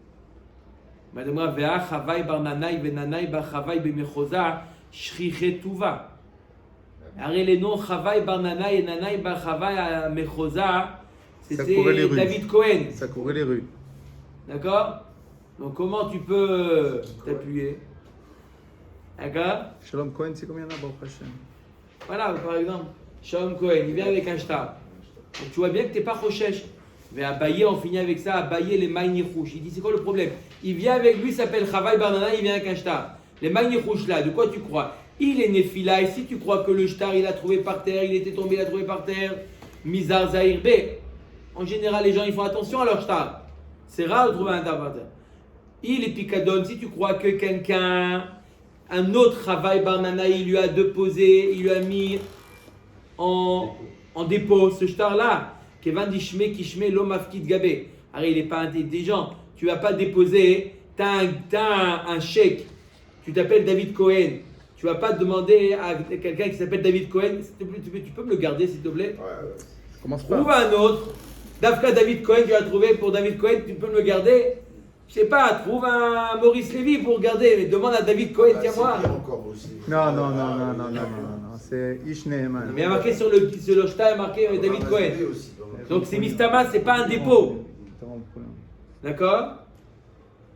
Madame Vea Chavai bar Nanai Venanai bar Chavai bemechosa shriche tuva. Arrête les noms Chavai bar Nanai et Nanai bar Chavai à Mechosa. C'était David Cohen. Ça courait les rues. D'accord? Donc comment tu peux t'appuyer? D'accord? Shalom Cohen, c'est combien là, Baruch Hashem? Voilà, par exemple, Shalom Cohen, il vient avec un shtar. Donc tu vois bien que tu n'es pas Rochesh. Mais Abaye, on finit avec ça, Abaye les Maïnirouch. Il dit c'est quoi le problème? Il vient avec lui, il s'appelle Chavai Barnana, il vient avec un shtar. Les Maïnirouch là, de quoi tu crois? Il est Néphila, et si tu crois que le shtar il a trouvé par terre, il était tombé, il a trouvé par terre, Mizar Zahir B. En général, les gens ils font attention à leur shtar. C'est rare de trouver un shtar par terre. Il est Picadon, si tu crois que quelqu'un, un autre Chavai Barnana, il lui a déposé, il lui a mis en dépôt ce shtar là. Kevan dishme kishme lo mafkid gabé. Alors il n'est pas intelligent. Tu vas pas déposer, tu as un chèque. Tu t'appelles David Cohen. Tu vas pas demander à quelqu'un qui s'appelle David Cohen, tu peux me le garder s'il te plaît? Commence pas. Trouve un autre. Dafka David Cohen, tu vas trouver pour David Cohen, tu peux me le garder? Je sais pas, trouve un Maurice Lévy pour garder, mais demande à David Cohen, tiens-moi. Non, c'est Ish Neheman. Mais il y a marqué sur le shtar, il y a marqué David Cohen. Donc c'est Mistama, c'est pas un dépôt. D'accord?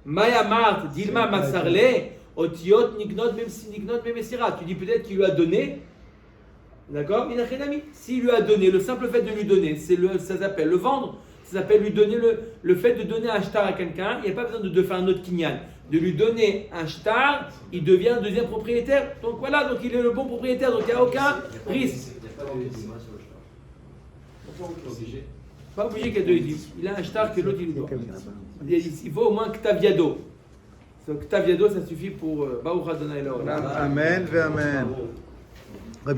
Maya Mart, Dilma Masarle, Otiot, Nignot, Memesira. Tu dis peut-être qu'il lui a donné. D'accord? Minachenami. S'il lui a donné, le simple fait de lui donner, ça s'appelle le vendre. Ça s'appelle lui donner le fait de donner un shtar à quelqu'un. Il n'y a pas besoin de faire un autre kinyan. De lui donner un shtar, il devient un deuxième propriétaire. Donc voilà, donc il est le bon propriétaire. Donc il n'y a aucun risque. Pas obligé qu'il y ait deux édits. Il a un shtar que l'autre il doit. Il faut au moins Ktaviado. Donc Ktaviado, ça suffit pour Baruch Adonai Elohim. Amen, ve amen.